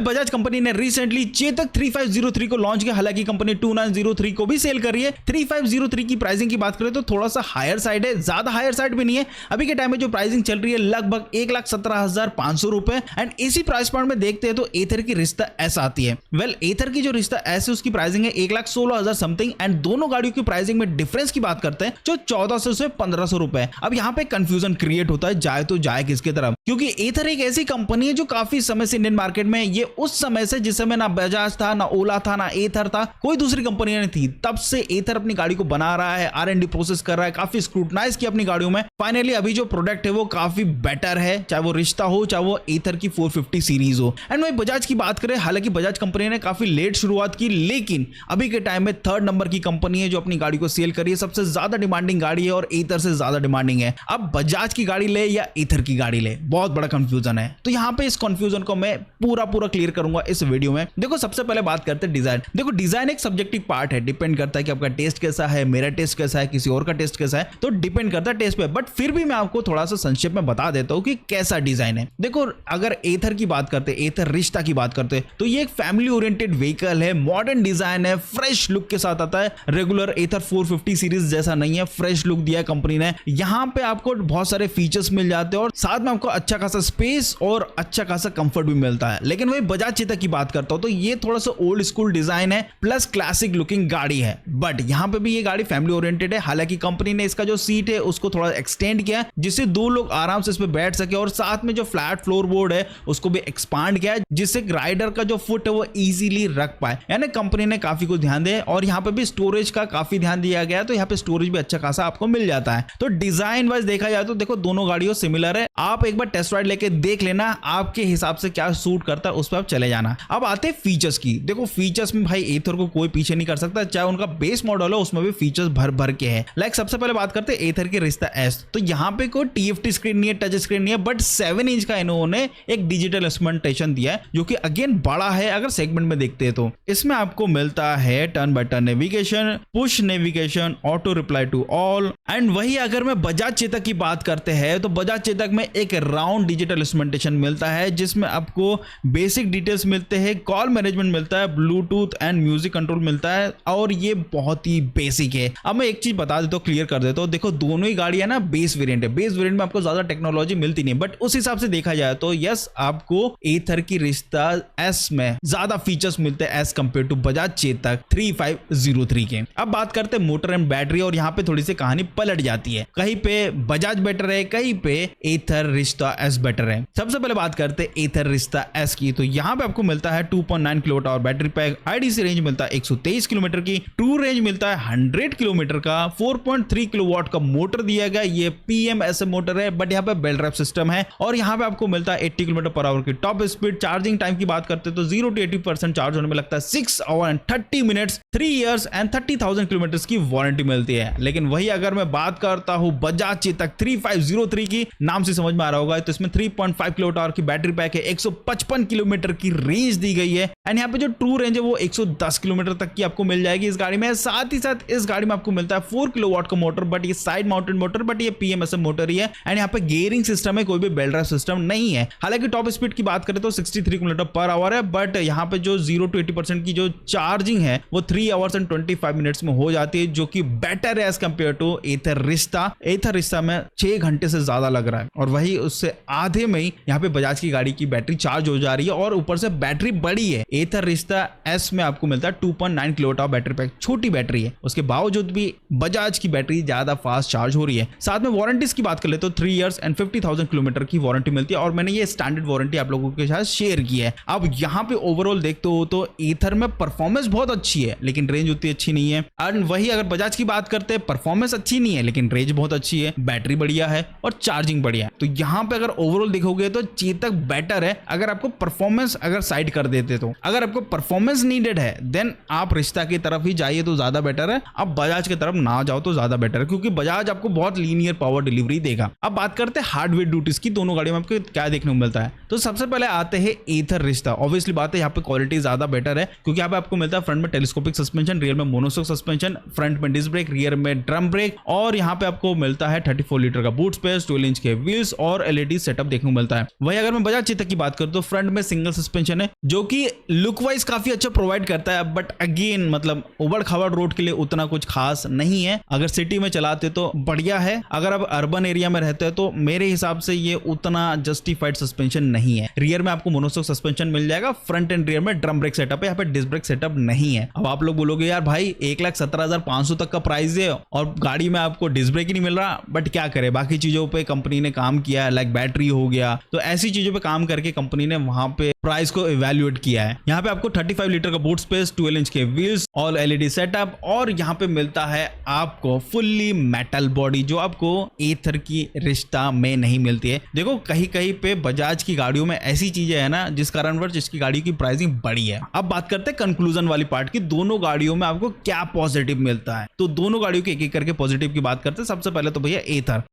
Bajaj company ने recently Chetak 3503 को launch किया। हालांकि कंपनी 2903 को भी सेल कर रही है। 3503 की प्राइसिंग की बात करें तो थोड़ा सा हायर साइड है, ज्यादा हायर साइड भी नहीं है। अभी के टाइम में जो प्राइसिंग चल रही है लगभग 1,17,500 रुपए। एंड इसी प्राइस पॉइंट में देखते हैं तो एथर की रिश्ता एस आती है। वेल एथर की जो रिश्ता एस है उसकी प्राइसिंग है 1,16,000 समथिंग। एंड दोनों गाड़ियों की प्राइसिंग में डिफरेंस की बात करते हैं जो 1400 से 1500 रुपए। अब यहाँ पे कंफ्यूजन क्रिएट होता है, जाए तो जाए किसकी तरफ, क्योंकि एथर एक ऐसी कंपनी है जो काफी समय से इंडियन मार्केट में, ये उस समय से जिस समय ना बजाज था, ना ओला था, ना एथर था, कोई दूसरी कंपनी नहीं थी, तब से एथर अपनी गाड़ी को बना रहा है, R&D प्रोसेस कर रहा है, काफी स्क्रूटनाइज किया अपनी गाड़ियों में। फाइनली अभी जो प्रोडक्ट है वो काफी बेटर है, चाहे वो रिश्ता हो, चाहे वो एथर की 450 सीरीज हो। एंड वही बजाज की बात करें, हालांकि बजाज कंपनी ने काफी लेट शुरुआत की, लेकिन अभी के टाइम में 3rd नंबर की कंपनी है जो अपनी गाड़ी को सेल करी है। सबसे ज्यादा डिमांडिंग गाड़ी है और एथर से ज्यादा डिमांडिंग है। अब बजाज की गाड़ी ले या एथर की गाड़ी ले, बहुत बड़ा कंफ्यूजन है। तो यहाँ पे इस कंफ्यूजन को मैं पूरा क्लियर करूंगा इस वीडियो में। देखो सबसे पहले बात करते हैं डिजाइन। देखो डिजाइन एक सब्जेक्टिव पार्ट है, डिपेंड करता है कि आपका टेस्ट कैसा है, मेरा टेस्ट कैसा है, किसी और का टेस्ट कैसा है, तो डिपेंड करता है टेस्ट पे। बट फिर भी मैं आपको थोड़ा सा संक्षेप में बता देता हूं कि कैसा डिजाइन है। देखो अगर एथर की बात करते, एथर रिश्ता की बात करते, तो ये एक फैमिली ओरिएंटेड व्हीकल है, मॉडर्न डिजाइन है, फ्रेश लुक के साथ आता है। रेगुलर एथर 450 सीरीज जैसा नहीं है, फ्रेश लुक दिया है कंपनी ने। यहाँ पे आपको बहुत सारे फीचर्स मिल जाते हैं और साथ में आपको अच्छा खासा स्पेस और अच्छा खासा कंफर्ट भी मिलता है। लेकिन वही बजाज चेतक की बात करता हूं तो ये थोड़ा सा ओल्ड स्कूल डिजाइन है प्लस क्लासिक लुकिंग गाड़ी है। बट यहाँ पे भी ये गाड़ी फैमिली ओरिएंटेड है। हालांकि कंपनी ने इसका जो सीट है उसको थोड़ा एक्सटेंड किया जिससे 2 लोग आराम से इस पे बैठ सके, और साथ में जो फ्लैट फ्लोर बोर्ड है उसको भी एक्सपांड किया जिससे राइडर का जो फुट है वो इजीली रख पाए। यानी कंपनी ने काफी कुछ ध्यान दिया और यहाँ पे भी स्टोरेज का काफी ध्यान दिया गया है, तो यहाँ पे स्टोरेज भी अच्छा खासा आपको मिल जाता है। तो डिजाइन वाइज देखा जाए तो देखो दोनों गाड़ियों सिमिलर है। आप एक बार टेस्ट राइड लेके देख लेना, आपके हिसाब से क्या सूट करता है उस पर आप चले जाना। अब आते हैं फीचर्स की। देखो फीचर्स में भाई एथर को कोई पीछे नहीं कर सकता, चाहे उनका बेस मॉडल हो उसमें भी फीचर्स भर भर के हैं। लाइक सबसे पहले बात करते हैं एथर के रिश्ता एस। तो यहाँ पे कोई TFT स्क्रीन नहीं है, टच स्क्रीन नहीं है, बट 7 इंच का इन्होंने एक डिजिटल इंस्ट्रूमेंटेशन दिया है जो कि अगेन बड़ा है अगर सेगमेंट में देखते हैं तो। इसमें आपको मिलता है turn by turn navigation, push navigation, auto reply to all. And वही अगर मैं बजाज चेतक की बात करते हैं तो बजाज चेतक में एक राउंड डिजिटल इंस्ट्रूमेंटेशन मिलता है जिसमें आपको बेसिक डिटेल्स मिलते हैं, कॉल मैनेजमेंट मिलता है, ब्लूटूथ एंड म्यूजिक कंट्रोल मिलता है, और ये बहुत ही बेसिक है। अब मैं एक चीज बता देता हूँ, क्लियर कर देता हूँ। देखो दोनों ही गाड़ियां ना बेस वेरिएंट है, बेस वेरिएंट में आपको ज्यादा टेक्नोलॉजी मिलती नहीं, बट उस हिसाब से देखा जाए तो यस आपको एथर की रिश्ता एस में ज्यादा फीचर्स मिलते हैं as compared to Bajaj Chetak 3503 के। अब बात करते हैं मोटर एंड बैटरी, और यहाँ पे थोड़ी सी कहानी पलट जाती है, कहीं पे बजाज बेटर है, कहीं पे एथर रिश्ता एस बेटर है। सबसे पहले बात करते हैं एथर रिश्ता एस की। तो यहाँ पे आपको मिलता है 2.9 kilowatt hour battery pack, IDC range मिलता है 123 किलोमीटर की, ट्रू रेंज मिलता है 100 किलोमीटर का, 4.3 किलोवाट का मोटर दिया गया, ये PMSM मोटर है, बट यहाँ पे बेल ड्राइव सिस्टम है, और यहाँ पे आपको मिलता है 80 किलोमीटर पर आवर की टॉप स्पीड। चार्जिंग टाइम की बात करते हैं तो 0 to 80% चार्ज होने में लगता है 6 hours and 30 minutes, 3 years and 30,000 kilometre की वारंटी मिलती है। लेकिन वही अगर मैं बात करता हूँ बजाज चेतक 3503 की, नाम से समझ में आ रहा होगा, तो इसमें 3.5 किलोवाट आवर की बैटरी पैक है, 155 किलोमीटर की रेंज दी गई है, एंड यहाँ पे जो ट्रू रेंज है वो 110 किलोमीटर तक की आपको मिल जाएगी इस गाड़ी में। साथ ही साथ इस गाड़ी में आपको मिलता है 4 किलोवाट का मोटर, बट ये साइड माउंटेड मोटर, बट ये PMSM मोटर ही है, एंड यहाँ पे गियरिंग सिस्टम है, कोई भी बेल ड्राइव सिस्टम नहीं है। हालांकि टॉप स्पीड की बात करें तो 63 किलोमीटर पर आवर है, बट यहाँ पे जो 0 to 80% की जो चार्जिंग है वो 3 hours and 25 minutes में हो जाती है, जो कि बेटर है एज कंपेयर टू एथर रिश्ता। एथर रिश्ता में 6 घंटे से ज्यादा लग रहा है, और वही उससे आधे में ही यहाँ पे बजाज की गाड़ी की बैटरी चार्ज हो जा रही है, और ऊपर से बैटरी बड़ी है। एथर रिश्ता एस में आपको मिलता है 2.9 किलोवाट आवर बैटरी पैक, छोटी बैटरी है, उसके बावजूद भी बजाज की बैटरी ज्यादा फास्ट चार्ज हो रही है। साथ में वारंटीज की बात कर ले तो 3 years and 50,000 किलोमीटर की वारंटी मिलती है, और मैंने ये स्टैंडर्ड वारंटी आप लोगों के साथ शेयर की है। अब यहाँ पे ओवरऑल देखते हो तो एथर में परफॉर्मेंस बहुत अच्छी है, लेकिन रेंज उतनी अच्छी नहीं है। एंड वही अगर बजाज की बात करते हैं, परफॉर्मेंस अच्छी नहीं है लेकिन रेंज बहुत अच्छी है, बैटरी बढ़िया है और चार्जिंग बढ़िया है। तो यहाँ पे अगर ओवरऑल देखोगे तो चेतक बेटर है अगर आपको परफॉर्मेंस अगर साइड कर देते तो। अगर आपको परफॉर्मेंस नीडेड है देन आप रिश्ता की तरफ ही जाइए तो ज्यादा बेटर है, अब बजाज की तरफ ना जाओ तो ज्यादा बेटर है, क्योंकि बजाज आपको बहुत लीनियर पावर डिलीवरी देगा। अब बात करते हैं हार्डवेयर ड्यूटीज की, दोनों गाड़ियों में आपको क्या देखने को मिलता है। तो सबसे पहले आते हैं एथर रिश्ता। ऑब्वियसली बात है यहाँ पे क्वालिटी ज्यादा बेटर है, क्योंकि यहाँ पे आपको मिलता है फ्रंट में टेलीस्कोपिक सस्पेंशन, रियर में मोनोशॉक सस्पेंशन, फ्रंट में डिस्क ब्रेक, रियर में ड्रम ब्रेक, और यहाँ पे आपको मिलता है 34 लीटर का बूट स्पेस, 12 इंच के व्हील्स और LED सेटअप देखने को मिलता है। वही अगर मैं बजाज चेतक की बात करूं तो फ्रंट में सिंगल सस्पेंशन है जो कि लुक वाइज काफी अच्छा प्रोवाइड करता है, बट अगेन मतलब उबड़ खाबड़ रोड के लिए उतना कुछ खास नहीं है। अगर सिटी में चलाते तो बढ़िया है, अगर आप अर्बन एरिया में रहते हैं तो मेरे हिसाब से ये उतना जस्टिफाइड सस्पेंशन नहीं है। रियर में आपको मोनोशॉक सस्पेंशन मिल जाएगा, फ्रंट एंड रियर में ड्रम ब्रेक सेटअप है, यहाँ पे डिस्क ब्रेक सेटअप नहीं है। अब आप लोग बोलोगे यार भाई 1,17,500 तक का प्राइस है और गाड़ी में आपको डिस्क ब्रेक ही नहीं मिल रहा, बट क्या करे, बाकी चीजों पे कंपनी ने काम किया है, लाइक बैटरी हो गया, तो ऐसी चीजों पे काम करके कंपनी ने वहां पे प्राइस को इवैल्यूएट किया है। यहाँ पे आपको 35 लीटर का बूट स्पेस, 12 इंच के व्हील्स, ऑल एलईडी सेटअप, और यहाँ पे मिलता है आपको फुल्ली मेटल बॉडी जो आपको एथर की रिश्ता में नहीं मिलती है। देखो कहीं कहीं पे बजाज की गाड़ियों में ऐसी चीजें है ना जिस कारणवश जिसकी गाड़ी की प्राइसिंग बढ़ी है। अब बात करते हैं कंक्लूजन वाली पार्ट की, दोनों गाड़ियों में आपको क्या पॉजिटिव मिलता है। तो दोनों गाड़ियों के एक एक करके पॉजिटिव की बात करते हैं। सबसे पहले तो भैया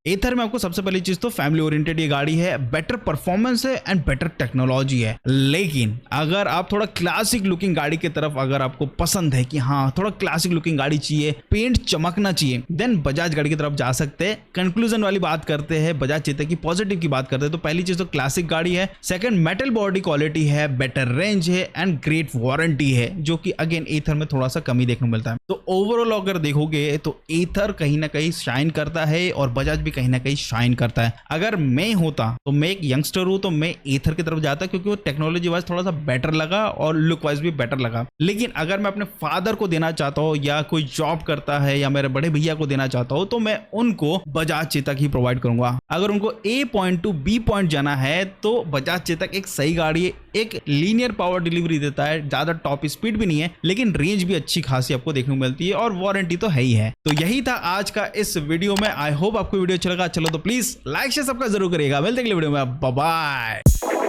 एथर में आपको सबसे पहली चीज तो फैमिली ओरिएंटेड ये गाड़ी है, बेटर परफॉर्मेंस है एंड बेटर टेक्नोलॉजी है। लेकिन अगर आप थोड़ा क्लासिक लुकिंग गाड़ी की तरफ अगर आपको पसंद है कि हाँ थोड़ा क्लासिक लुकिंग गाड़ी चाहिए, पेंट चमकना चाहिए, देन बजाज गाड़ी की तरफ जा सकते हैं। कंक्लूजन वाली बात करते हैं, बजाज चेतक की पॉजिटिव की बात करते हैं तो पहली चीज तो क्लासिक गाड़ी है, सेकंड मेटल बॉडी क्वालिटी है, बेटर रेंज है एंड ग्रेट वारंटी है, जो कि अगेन एथर में थोड़ा सा कमी देखने को मिलता है। तो ओवरऑल अगर देखोगे तो एथर कहीं ना कहीं शाइन करता है और बजाज भी कहीं ना कहीं शाइन करता है। अगर मैं होता तो मैं एक यंगस्टर हूं तो मैं एथर की तरफ जाता क्योंकि वो टेक्नोलॉजी वाइज थोड़ा सा बेटर लगा और लुक वाइज भी बेटर लगा। लेकिन अगर मैं अपने फादर को देना चाहता हूँ या कोई जॉब करता है या मेरे बड़े भैया को देना चाहता हूँ तो मैं उनको बजाज चेतक ही प्रोवाइड करूंगा। अगर उनको ए पॉइंट टू बी पॉइंट जाना है तो बजाज चेतक एक सही गाड़ी है, एक लीनियर पावर डिलीवरी देता है, ज्यादा टॉप स्पीड भी नहीं है लेकिन रेंज भी अच्छी खासी आपको देखने को मिलती है और वारंटी तो है ही है। तो यही था आज का इस वीडियो में। आई होप आपको वीडियो अच्छा लगा। चलो तो प्लीज लाइक शेयर सबका जरूर करिएगा। मिलते हैं अगले वीडियो में, बाय बाय।